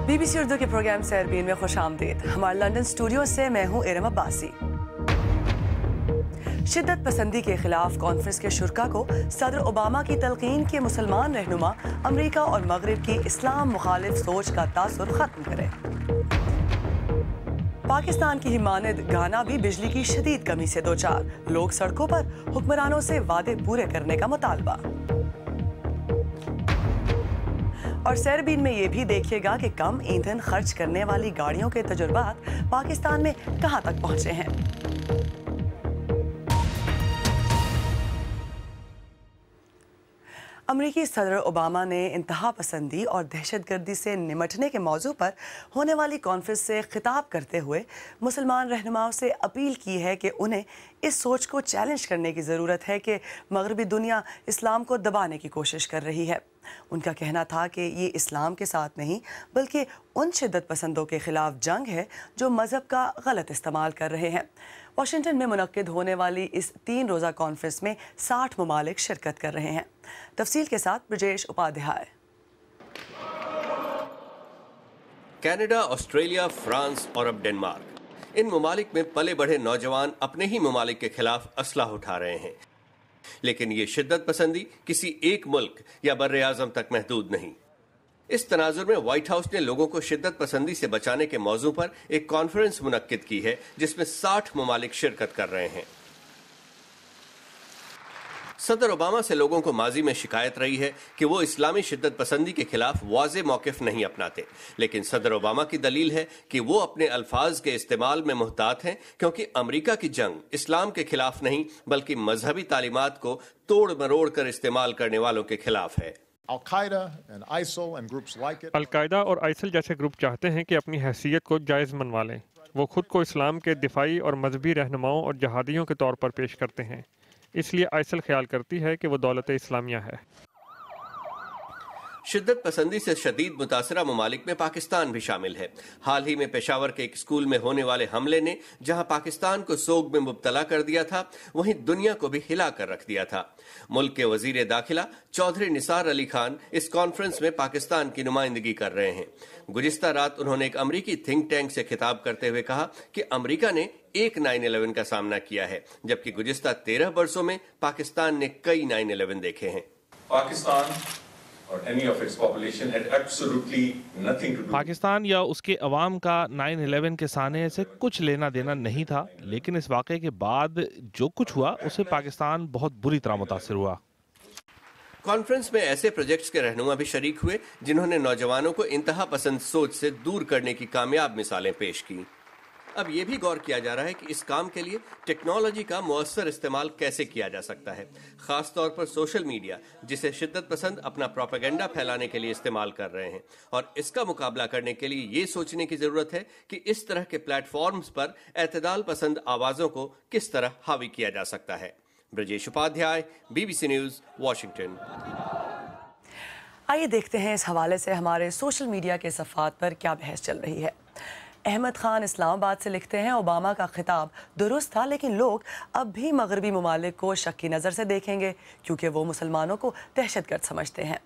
BBC Urdu کے programme سیربین میں خوش آمدید. ہمارے لندن اسٹوڈیو سے میں ہوں ارم عباسی. شدت پسندی کے خلاف کانفرنس کے شرکا کو صدر اوباما کی تلقین کے مسلمان رہنما امریکہ اور مغرب کی اسلام مخالف سوچ کا تاثر ختم کرے. پاکستان کی ہمانت گانا بھی بجلی کی شدید کمی سے دوچار. لوگ سڑکوں پر حکمرانوں سے وعدے پورے کرنے کا مطالبہ. اور سیربین میں یہ بھی دیکھیے گا کہ کم ایندھن خرچ کرنے والی گاڑیوں کے تجربات پاکستان میں کہاں تک پہنچے ہیں. امریکی صدر اوباما نے انتہا پسندی اور دہشت گردی سے نمٹنے کے موضوع پر ہونے والی کانفرنس سے خطاب کرتے ہوئے مسلمان رہنماؤں سے اپیل کی ہے کہ انہیں اس سوچ کو چیلنج کرنے کی ضرورت ہے کہ مغربی دنیا اسلام کو دبانے کی کوشش کر رہی ہے. ان کا کہنا تھا کہ یہ اسلام کے ساتھ نہیں بلکہ ان شدت پسندوں کے خلاف جنگ ہے جو مذہب کا غلط استعمال کر رہے ہیں. واشنگٹن میں منعقد ہونے والی اس 3 روزہ کانفرنس میں 60 ممالک شرکت کر رہے ہیں. تفصیل کے ساتھ Brajesh Upadhyay. Canada, Australia, France اور اب ڈنمارک، ان ممالک میں پلے بڑھے نوجوان اپنے ہی ممالک کے خلاف اسلحہ اٹھا رہے ہیں. لیکن یہ شدت پسندی کسی ایک ملک یا بر اعظم تک محدود نہیں. اس تناظر میں وائٹ ہاؤس نے لوگوں کو شدت پسندی سے بچانے کے موضوع پر ایک کانفرنس منعقد کی ہے جس میں 60 ممالک شرکت کر رہے ہیں. صدر اوباما سے لوگوں کو ماضی میں شکایت رہی ہے کہ وہ اسلامی شدت پسندی کے خلاف واضح موقف نہیں اپناتے، لیکن صدر اوباما کی دلیل ہے کہ وہ اپنے الفاظ کے استعمال میں محتاط ہیں کیونکہ امریکہ کی جنگ اسلام کے خلاف نہیں بلکہ مذہبی تعلیمات کو توڑ مروڑ کر استعمال کرنے والوں کے خلاف ہے. القاعدہ اور آئسل جیسے گروپ چاہتے ہیں کہ اپنی حیثیت کو جائز منوا لیں. وہ خود کو اسلام کے دفاعی اور مذہبی رہنماؤں اور جہادیوں کے طور پر پیش کرتے ہیں. اس لیے آئسل خیال کرتی ہے کہ وہ دولت اسلامیہ ہے. شدت پسندی سے شدید متاثرہ ممالک میں پاکستان بھی شامل ہے. حال ہی میں پشاور کے ایک اسکول میں ہونے والے حملے نے جہاں پاکستان کو سوگ میں مبتلا کر دیا تھا وہیں دنیا کو بھی ہلا کر رکھ دیا تھا. ملک کے وزیر داخلہ چودھری نثار علی خان اس کانفرنس میں پاکستان کی نمائندگی کر رہے ہیں. گزشتہ رات انہوں نے ایک امریکی تھنک ٹینک سے خطاب کرتے ہوئے کہا کہ امریکہ نے ایک 9/11 کا سامنا کیا ہے جبکہ گزشتہ 13 برسوں میں پاکستان نے کئی 9/11 دیکھے ہیں. پاکستان یا اس کے عوام کا 9/11 کے سانے سے کچھ لینا دینا نہیں تھا، لیکن اس واقعے کے بعد جو کچھ ہوا اسے پاکستان بہت بری طرح متاثر ہوا. کانفرنس میں ایسے پروجیکٹس کے رہنما بھی شریک ہوئے جنہوں نے نوجوانوں کو انتہا پسند سوچ سے دور کرنے کی کامیاب مثالیں پیش کی. اب یہ بھی غور کیا جا رہا ہے کہ اس کام کے لیے ٹیکنالوجی کا مؤثر استعمال کیسے کیا جا سکتا ہے، خاص طور پر سوشل میڈیا جسے شدت پسند اپنا پروپیگنڈا پھیلانے کے لیے استعمال کر رہے ہیں. اور اس کا مقابلہ کرنے کے لیے یہ سوچنے کی ضرورت ہے کہ اس طرح کے پلیٹ فارمز پر اعتدال پسند آوازوں کو کس طرح حاوی کیا جا سکتا ہے. Brajesh Upadhyay, BBC news, Washington. آئیے دیکھتے ہیں اس حوالے سے ہمارے سوشل میڈیا کے صفحات پر کیا بحث چل رہی ہے. احمد خان اسلام آباد سے لکھتے ہیں اوباما کا خطاب درست تھا لیکن لوگ اب بھی مغربی ممالک کو شک کی نظر سے دیکھیں گے کیونکہ وہ مسلمانوں کو دہشت گرد سمجھتے ہیں.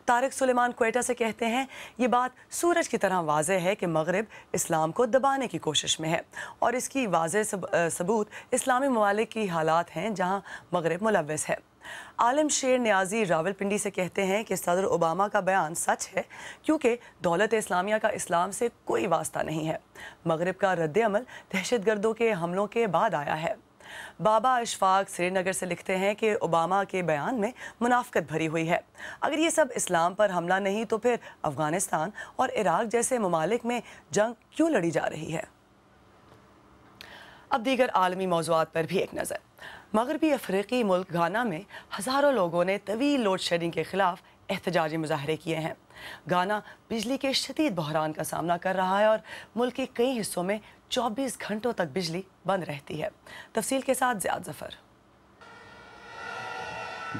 طارق سلیمان کوئٹہ سے کہتے ہیں یہ بات سورج کی طرح واضح ہے کہ مغرب اسلام کو دبانے کی کوشش میں ہے اور اس کی واضح ثبوت اسلامی ممالک کی حالات ہیں جہاں مغرب ملوث ہے. عالم شیر نیازی راولپنڈی سے کہتے ہیں کہ صدر اوباما کا بیان سچ ہے کیونکہ دولت اسلامیہ کا اسلام سے کوئی واسطہ نہیں ہے. مغرب کا رد عمل دہشت گردوں کے حملوں کے بعد آیا ہے. بابا اشفاق سری نگر سے لکھتے ہیں کہ اوباما کے بیان میں منافقت بھری ہوئی ہے. اگر یہ سب اسلام پر حملہ نہیں تو پھر افغانستان اور عراق جیسے ممالک میں جنگ کیوں لڑی جا رہی ہے. اب دیگر عالمی موضوعات پر بھی ایک نظر. مغربی افریقی ملک گانا میں ہزاروں لوگوں نے طویل لوڈ شیڈنگ کے خلاف احتجاجی مظاہرے کیے ہیں. گانا بجلی کے شدید بحران کا سامنا کر رہا ہے اور ملک کے کئی حصوں میں 24 گھنٹوں تک بجلی بند رہتی ہے. تفصیل کے ساتھ زیاد ظفر.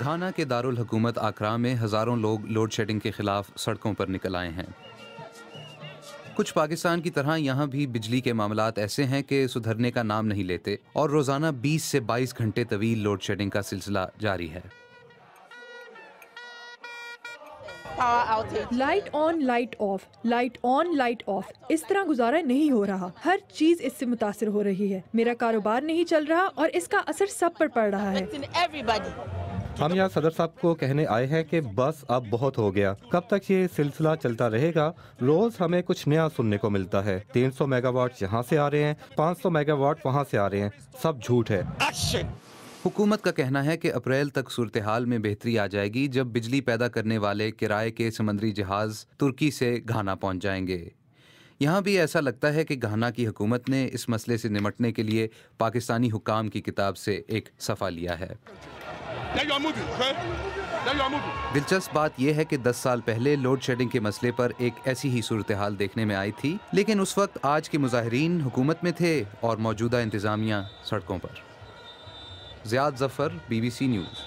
گھانا کے دارالحکومت آکرا میں ہزاروں لوگ لوڈ شیڈنگ کے خلاف سڑکوں پر نکل آئے ہیں. کچھ پاکستان کی طرح یہاں بھی بجلی کے معاملات ایسے ہیں کہ سدھرنے کا نام نہیں لیتے اور روزانہ 20 سے 22 گھنٹے طویل لوڈ شیڈنگ کا سلسلہ جاری ہے. Light on light of, light on light of, इस तरह गुजारा नहीं हो रहा। हर चीज इससे मुतासिर हो रही है। मेरा कारोबार नहीं चल रहा और इसका असर सब पर पड़ रहा है। हम यहाँ सदर साहब को कहने आए हैं कि बस अब बहुत हो गया। कब तक ये सिलसिला चलता रहेगा? रोज हमें कुछ नया सुनने को मिलता है। 300 मेगावाट यहाँ से आ रहे हैं, 500 मेगावाट वहाँ से आ रहे हैं, सब झूठ है। हुकूमत का कहना है कि अप्रैल तक सूरत हाल में बेहतरी आ जाएगी जब बिजली पैदा करने वाले किराए के समुद्री जहाज तुर्की से घाना पहुंच जाएंगे। यहाँ भी ऐसा लगता है कि घाना की हुकूमत ने इस मसले से निमटने के लिए पाकिस्तानी हुक्काम की किताब से एक सफ़ा लिया है। दिलचस्प बात यह है कि 10 साल पहले लोड शेडिंग के मसले पर एक ऐसी ही सूरत हाल देखने में आई थी, लेकिन उस वक्त आज के मुजाहिरीन हुकूमत में थे और मौजूदा इंतज़ामिया सड़कों पर। Ziyad Zafar, BBC news.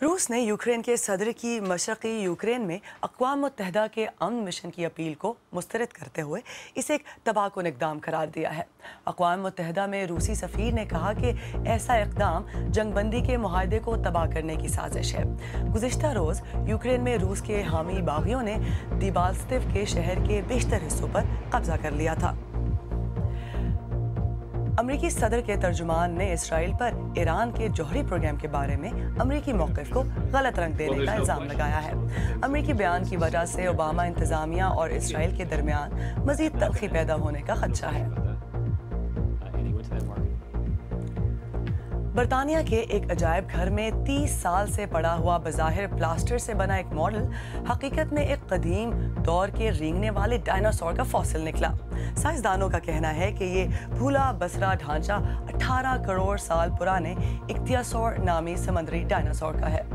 रूस ने यूक्रेन के सदर की मशरक़ी यूक्रेन में अक़वाम मुत्तहिदा के अमन मिशन की अपील को मुस्तरद करते हुए इसे एक तबाहकुन इक़दाम करार दिया है। अक़वाम मुत्तहिदा में रूसी सफ़ीर ने कहा कि ऐसा इक़दाम जंगबंदी के मुआहदे को तबाह करने की साजिश है। गुज़िश्ता रोज़ यूक्रेन में रूस के हामी बागियों ने दिबाल्स्तिव के शहर के बेशतर हिस्सों पर कब्जा कर लिया था। अमरीकी सदर के तर्जुमान ने इसराइल पर ईरान के जौहरी प्रोग्राम के बारे में अमरीकी मौक़िफ़ को गलत रंग देने का इल्ज़ाम लगाया है। अमरीकी बयान की वजह से ओबामा इंतज़ामिया और इसराइल के दरमियान मज़ीद तल्ख़ी पैदा होने का खदशा है। बरतानिया के एक अजायब घर में 30 साल से पड़ा हुआ बज़ाहिर प्लास्टर से बना एक मॉडल हकीकत में एक कदीम दौर के रेंगने वाले डायनासोर का फॉसिल निकला। साइंसदानों का कहना है कि ये भूला बसरा ढांचा 18 करोड़ साल पुराने इक्तियासोर नामी समुद्री डायनासोर का है।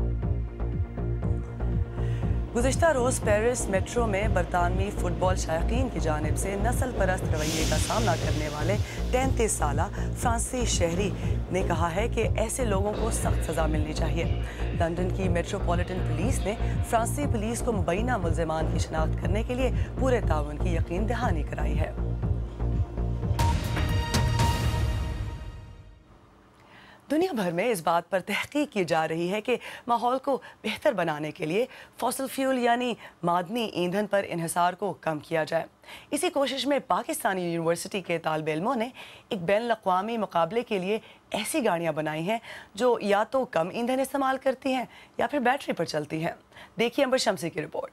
गुज़िश्ता रोज़ पेरिस मेट्रो में बरतानवी फुटबॉल शायकीन की जानिब से नस्ल परस्त रवैये का सामना करने वाले 33 साला फ्रांसीसी शहरी ने कहा है कि ऐसे लोगों को सख्त सज़ा मिलनी चाहिए। लंदन की मेट्रोपॉलिटन पुलिस ने फ्रांसीसी पुलिस को मुबैना मुल्ज़िमान की शनाख्त करने के लिए पूरे ताउन की यकीन दहानी कराई है। दुनिया भर में इस बात पर तहकीक की जा रही है कि माहौल को बेहतर बनाने के लिए फॉसिल फ्यूल यानी मादनी ईंधन पर इन्हिसार को कम किया जाए। इसी कोशिश में पाकिस्तानी यूनिवर्सिटी के तालिब इल्मों ने एक बैनुल-अक़वामी मुकाबले के लिए ऐसी गाड़ियाँ बनाई हैं जो या तो कम ईंधन इस्तेमाल करती हैं या फिर बैटरी पर चलती हैं। देखिए अंबर शमसी की रिपोर्ट।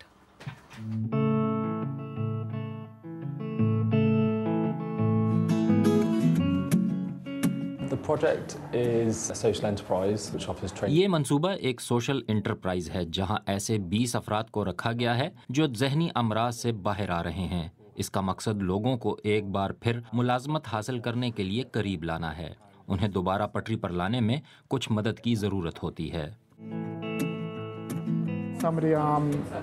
ये मंसूबा एक सोशल इंटरप्राइज है जहां ऐसे 20 अफराद को रखा गया है जो ज़हनी अमराज से बाहर आ रहे हैं। इसका मकसद लोगों को एक बार फिर मुलाजमत हासिल करने के लिए करीब लाना है। उन्हें दोबारा पटरी पर लाने में कुछ मदद की ज़रूरत होती है।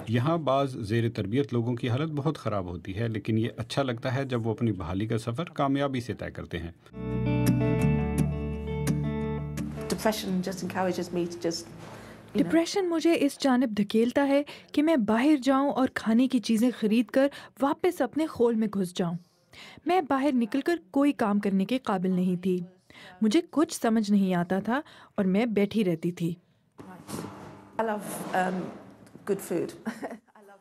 यहाँ बाज़ ज़ेर तरबियत लोगों की हालत बहुत ख़राब होती है, लेकिन ये अच्छा लगता है जब वो अपनी बहाली का सफ़र कामयाबी से तय करते हैं। डिप्रेशन मुझे इस जानिब धकेलता है कि मैं बाहर जाऊं और खाने की चीज़ें खरीद कर वापस अपने खोल में घुस जाऊं। मैं बाहर निकलकर कोई काम करने के काबिल नहीं थी। मुझे कुछ समझ नहीं आता था और मैं बैठी रहती थी।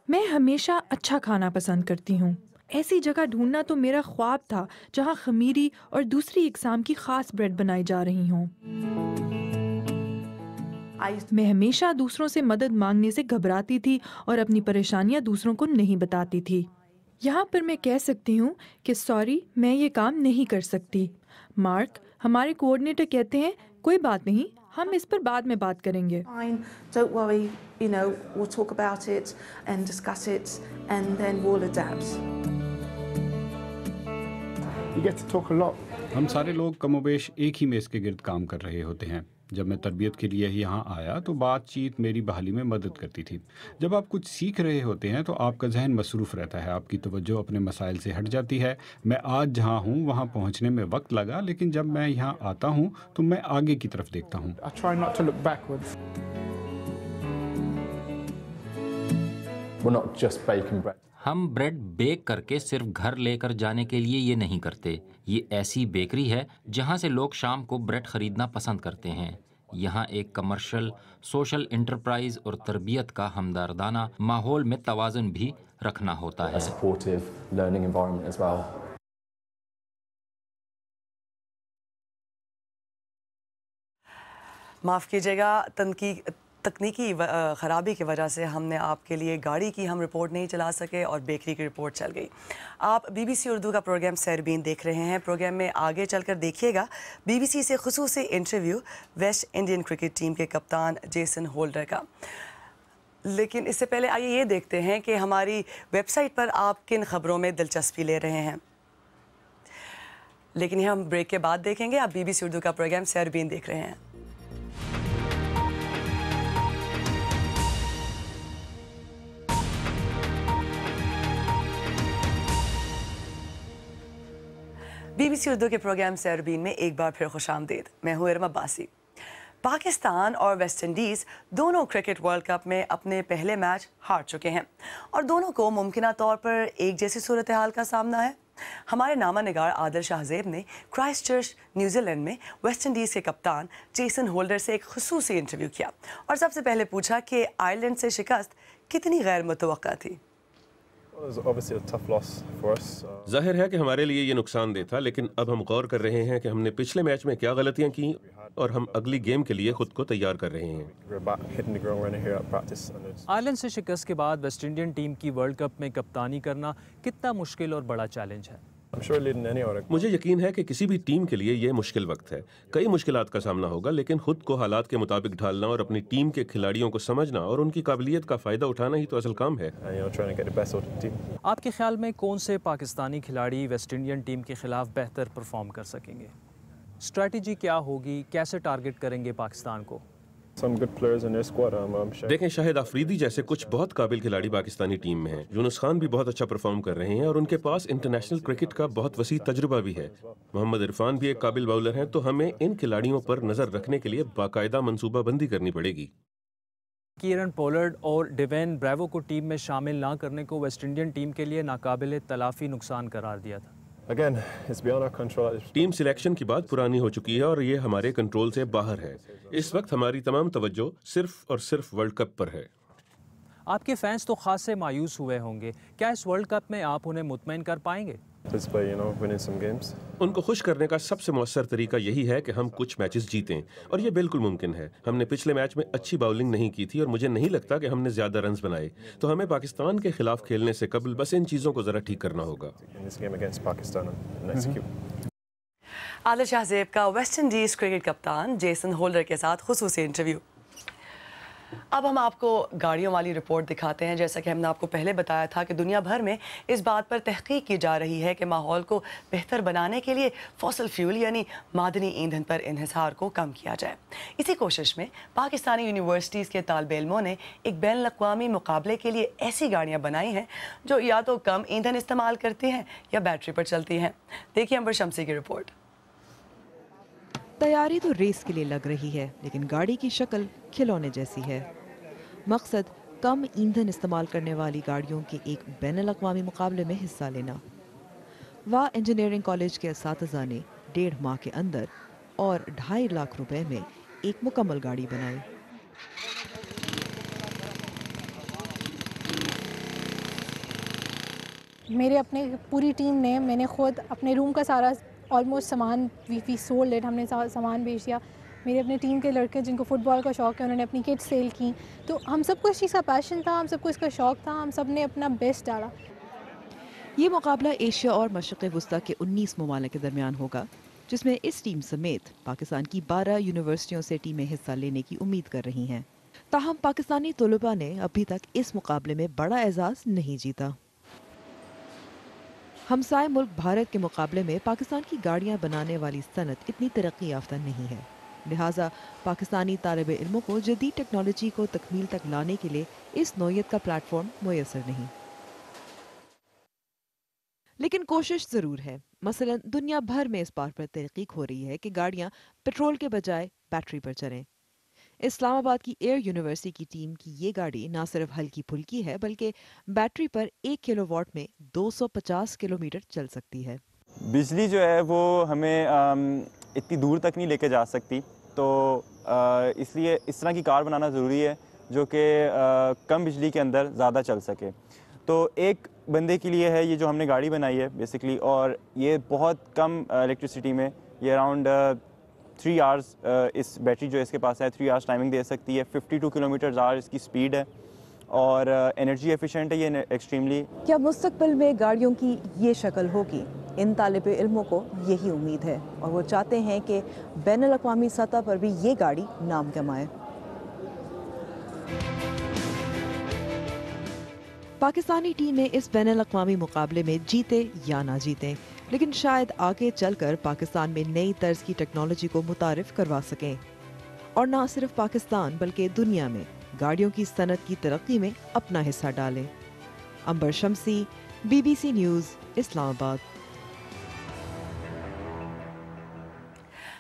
मैं हमेशा अच्छा खाना पसंद करती हूँ। ऐसी जगह ढूंढना तो मेरा ख्वाब था जहाँ खमीरी और दूसरी इकसाम की ख़ास ब्रेड बनाई जा रही हों। मैं हमेशा दूसरों से मदद मांगने से घबराती थी और अपनी परेशानियां दूसरों को नहीं बताती थी। यहाँ पर मैं कह सकती हूँ कि सॉरी, मैं ये काम नहीं कर सकती। मार्क, हमारे कोऑर्डिनेटर, कहते हैं कोई बात नहीं, हम इस पर बाद में बात करेंगे। हम सारे लोग कमोबेश एक ही मेज़ के गिर्द काम कर रहे होते हैं। जब मैं तरबियत के लिए यहाँ आया तो बातचीत मेरी बहाली में मदद करती थी। जब आप कुछ सीख रहे होते हैं तो आपका जहन मसरूफ़ रहता है, आपकी तवज्जो अपने मसाइल से हट जाती है। मैं आज जहाँ हूँ वहाँ पहुँचने में वक्त लगा, लेकिन जब मैं यहाँ आता हूँ तो मैं आगे की तरफ देखता हूँ। हम ब्रेड बेक करके सिर्फ घर लेकर जाने के लिए ये नहीं करते। ये ऐसी बेकरी है जहाँ से लोग शाम को ब्रेड खरीदना पसंद करते हैं। यहाँ एक कमर्शियल, सोशल इंटरप्राइज और तरबियत का हमदर्दाना माहौल में तवाज़ुन भी रखना होता है। माफ़ कीजिएगा, तकनीकी ख़राबी की वजह से हमने आपके लिए गाड़ी की हम रिपोर्ट नहीं चला सके और बेकरी की रिपोर्ट चल गई। आप BBC उर्दू का प्रोग्राम सैरबीन देख रहे हैं। प्रोग्राम में आगे चलकर देखिएगा BBC से खुसूसी interview West Indian cricket team के कप्तान जेसन होल्डर का। लेकिन इससे पहले आइए ये देखते हैं कि हमारी वेबसाइट पर आप किन खबरों में दिलचस्पी ले रहे हैं। लेकिन ये हम ब्रेक के बाद देखेंगे। आप BBC उर्दू का प्रोग्राम सैरबीन देख रहे हैं। BBC उर्दू के प्रोग्राम सैरबीन में एक बार फिर खुशामदीद। मैं हूँ इरम अब्बासी। पाकिस्तान और वेस्ट इंडीज़ दोनों क्रिकेट वर्ल्ड कप में अपने पहले मैच हार चुके हैं और दोनों को मुमकिना तौर पर एक जैसी सूरत हाल का सामना है। हमारे नामा निगार आदिल शाहजेब ने क्राइस्टचर्च न्यूजीलैंड में वेस्ट इंडीज़ के कप्तान जेसन होल्डर से एक खुसूसी इंटरव्यू किया और सबसे पहले पूछा कि आयरलैंड से शिकस्त कितनी गैर मुतवक्का थी। जाहिर है कि हमारे लिए ये नुकसानदेह था, लेकिन अब हम गौर कर रहे हैं कि हमने पिछले मैच में क्या गलतियां की और हम अगली गेम के लिए खुद को तैयार कर रहे हैं। आयरलैंड से शिकस्त के बाद वेस्ट इंडियन टीम की वर्ल्ड कप में कप्तानी करना कितना मुश्किल और बड़ा चैलेंज है? मुझे यकीन है कि किसी भी टीम के लिए ये मुश्किल वक्त है। कई मुश्किलात का सामना होगा, लेकिन खुद को हालात के मुताबिक ढालना और अपनी टीम के खिलाड़ियों को समझना और उनकी काबिलियत का फ़ायदा उठाना ही तो असल काम है। आपके ख्याल में कौन से पाकिस्तानी खिलाड़ी वेस्ट इंडियन टीम के खिलाफ बेहतर परफॉर्म कर सकेंगे? स्ट्रेटजी क्या होगी? कैसे टारगेट करेंगे पाकिस्तान को? देखें, शाहिद अफरीदी जैसे कुछ बहुत काबिल खिलाड़ी पाकिस्तानी टीम में हैं। यूनुस खान भी बहुत अच्छा परफॉर्म कर रहे हैं और उनके पास इंटरनेशनल क्रिकेट का बहुत वसी तजुर्बा भी है। मोहम्मद इरफान भी एक काबिल बाउलर हैं, तो हमें इन खिलाड़ियों पर नजर रखने के लिए बाकायदा मनसूबाबंदी करनी पड़ेगी। कीरन पोलार्ड और डेवेन ब्रेवो को टीम में शामिल ना करने को वेस्ट इंडियन टीम के लिए नाकाबिल तलाफी नुकसान करार दिया था। टीम सिलेक्शन की बात पुरानी हो चुकी है और ये हमारे कंट्रोल से बाहर है। इस वक्त हमारी तमाम तवज्जो सिर्फ और सिर्फ वर्ल्ड कप पर है। आपके फैंस तो खासे मायूस हुए होंगे, क्या इस वर्ल्ड कप में आप उन्हें मुतमईन कर पाएंगे? उनको खुश करने का सबसे मौसर तरीका यही है कि हम कुछ मैचेस जीतें, और ये बिल्कुल मुमकिन है। हमने पिछले मैच में अच्छी बाउलिंग नहीं की थी और मुझे नहीं लगता कि हमने ज्यादा रन्स बनाए, तो हमें पाकिस्तान के खिलाफ खेलने से कबल बस इन चीजों को जरा ठीक करना होगा। आदिल शाहजेब का वेस्ट इंडीज़ क्रिकेट कप्तान जेसन होल्डर के साथ खुसूसी इंटरव्यू। अब हम आपको गाड़ियों वाली रिपोर्ट दिखाते हैं। जैसा कि हमने आपको पहले बताया था कि दुनिया भर में इस बात पर तहकीक की जा रही है कि माहौल को बेहतर बनाने के लिए फॉसिल फ्यूल यानी मादनी ईंधन पर इन्हिसार को कम किया जाए। इसी कोशिश में पाकिस्तानी यूनिवर्सिटीज़ के तालिब इल्मों ने एक बैन अक़वामी मुकाबले के लिए ऐसी गाड़ियाँ बनाई हैं जो या तो कम ईंधन इस्तेमाल करती हैं या बैटरी पर चलती हैं। देखिए अंबर शमसी की रिपोर्ट। तैयारी तो रेस के लिए लग रही है, लेकिन गाड़ी की शक्ल खिलौने जैसी है। मकसद कम ईंधन इस्तेमाल करने वाली गाड़ियों के एक बैनुल अक़वामी मुकाबले में हिस्सा लेना। वाह इंजीनियरिंग कॉलेज के असातिज़ा ने 1.5 माह के अंदर और 2.5 लाख रुपए में एक मुकम्मल गाड़ी बनाई। मेरे अपने पूरी टीम ने, मैंने खुद अपने रूम का सारा ऑलमोस्ट सामान वी सोल्ड इट, हमने सामान बेच दिया। मेरे अपने टीम के लड़के जिनको फ़ुटबॉल का शौक़ है उन्होंने अपनी किट सेल की। तो हम सबको इस चीज़ का पैशन था, हम सबको इसका शौक़ था, हम सब ने अपना बेस्ट डाला। ये मुकाबला एशिया और मशरिक़ वस्ता के 19 ममालिक के दरमियान होगा, जिसमें इस टीम समेत पाकिस्तान की 12 यूनिवर्सिटियों से टीमें हिस्सा लेने की उम्मीद कर रही हैं। ताहम पाकिस्तानी तलबा ने अभी तक इस मुकाबले में बड़ा एजाज़ नहीं जीता। हमसाय मुल्क भारत के मुकाबले में पाकिस्तान की गाड़ियां बनाने वाली सनत इतनी तरक्की याफ्ता नहीं है, लिहाजा पाकिस्तानी तालिब इल्मों को जदीद टेक्नोलॉजी को तकमील तक लाने के लिए इस नौयत का प्लेटफॉर्म मुयसर नहीं। लेकिन कोशिश ज़रूर है। मसलन दुनिया भर में इस बात पर तहकीक हो रही है कि गाड़ियां पेट्रोल के बजाय बैटरी पर चलें। इस्लामाबाद की एयर यूनिवर्सिटी की टीम की ये गाड़ी ना सिर्फ हल्की फुल्की है, बल्कि बैटरी पर 1 किलोवाट में 250 किलोमीटर चल सकती है। बिजली जो है वो हमें इतनी दूर तक नहीं लेके जा सकती, तो اس لیے اس طرح کی کار بنانا ضروری ہے جو کہ کم بجلی کے اندر زیادہ چل سکے. تو ایک بندے کے لیے ہے یہ جو ہم نے گاڑی بنائی ہے بیسکلی, اور یہ بہت کم الیکٹریسٹی میں, یہ اراؤنڈ 3 آورز اس بیٹری جو اس کے پاس ہے 3 آورز ٹائمنگ دے سکتی ہے. 52 کلومیٹرز آور اس کی سپیڈ ہے اور انرجی ایفیشینٹ ہے یہ ایکسٹریملی. کیا مستقبل میں گاڑیوں کی یہ شکل ہوگی؟ ان طالب علموں کو یہی امید ہے اور وہ چاہتے ہیں کہ بین الاقوامی سطح پر بھی یہ گاڑی نام کمائے. پاکستانی ٹیمیں اس بین الاقوامی مقابلے میں جیتے یا نہ جیتیں, لیکن شاید آگے چل کر پاکستان میں نئی طرز کی ٹیکنالوجی کو متعارف کروا سکیں, اور نہ صرف پاکستان بلکہ دنیا میں گاڑیوں کی صنعت کی ترقی میں اپنا حصہ ڈالیں. امبر شمسی, BBC نیوز, اسلام آباد.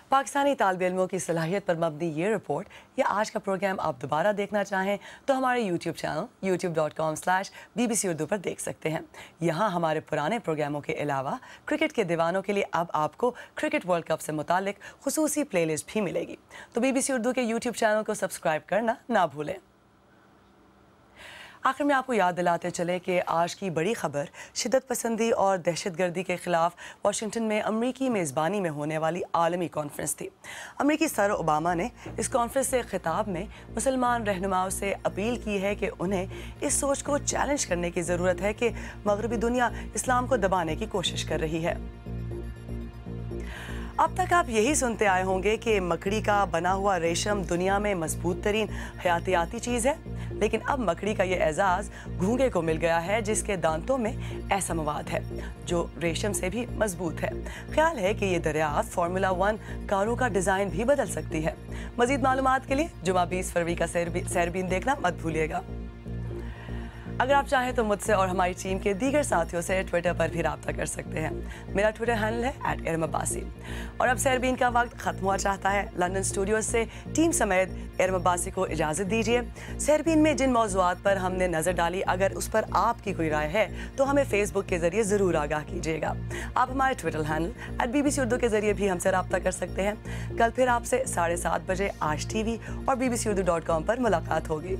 پاکستانی طالب علموں کی صلاحیت پر مبنی یہ رپورٹ یا آج کا پروگرام آپ دوبارہ دیکھنا چاہیں تو ہمارے YouTube چینل youtube.com/BBC اردو پر دیکھ سکتے ہیں. یہاں ہمارے پرانے پروگراموں کے علاوہ کرکٹ کے دیوانوں کے لیے اب آپ کو کرکٹ ورلڈ کپ سے متعلق خصوصی پلے لسٹ بھی ملے گی, تو BBC اردو کے YouTube چینل کو سبسکرائب کرنا نہ بھولیں. آخر میں آپ کو یاد دلاتے چلے کہ آج کی بڑی خبر شدت پسندی اور دہشت گردی کے خلاف واشنگٹن میں امریکی میزبانی میں ہونے والی عالمی کانفرنس تھی. امریکی صدر اوباما نے اس کانفرنس سے خطاب میں مسلمان رہنماؤں سے اپیل کی ہے کہ انہیں اس سوچ کو چیلنج کرنے کی ضرورت ہے کہ مغربی دنیا اسلام کو دبانے کی کوشش کر رہی ہے. اب تک آپ یہی سنتے آئے ہوں گے کہ مکڑی کا بنا ہوا ریشم دنیا میں مضبوط ترین حیاتیاتی چیز ہے, لیکن اب مکڑی کا یہ اعزاز گھونگے کو مل گیا ہے جس کے دانتوں میں ایسا مواد ہے جو ریشم سے بھی مضبوط ہے. خیال ہے کہ یہ دریافت فارمولا 1 کاروں کا ڈیزائن بھی بدل سکتی ہے. مزید معلومات کے لیے جمعہ 20 فروری کا سیربین دیکھنا مت بھولیے گا. اگر آپ چاہیں تو مجھ سے اور ہماری ٹیم کے دیگر ساتھیوں سے ٹویٹر پر بھی رابطہ کر سکتے ہیں. میرا ٹویٹر ہینڈل ہے @ارم_عباسی. اور اب سیربین کا وقت ختم ہوا چاہتا ہے. لندن اسٹوڈیوز سے ٹیم سمیت ارم عباسی کو اجازت دیجیے. سیربین میں جن موضوعات پر ہم نے نظر ڈالی, اگر اس پر آپ کی کوئی رائے ہے تو ہمیں فیس بک کے ذریعے ضرور آگاہ کیجیے گا. آپ ہمارے ٹویٹر ہینڈل @BBC اردو کے ذریعے بھی ہم سے رابطہ کر سکتے ہیں. کل پھر آپ سے 7:30 بجے آج TV اور bbcurdu.com پر ملاقات ہوگی.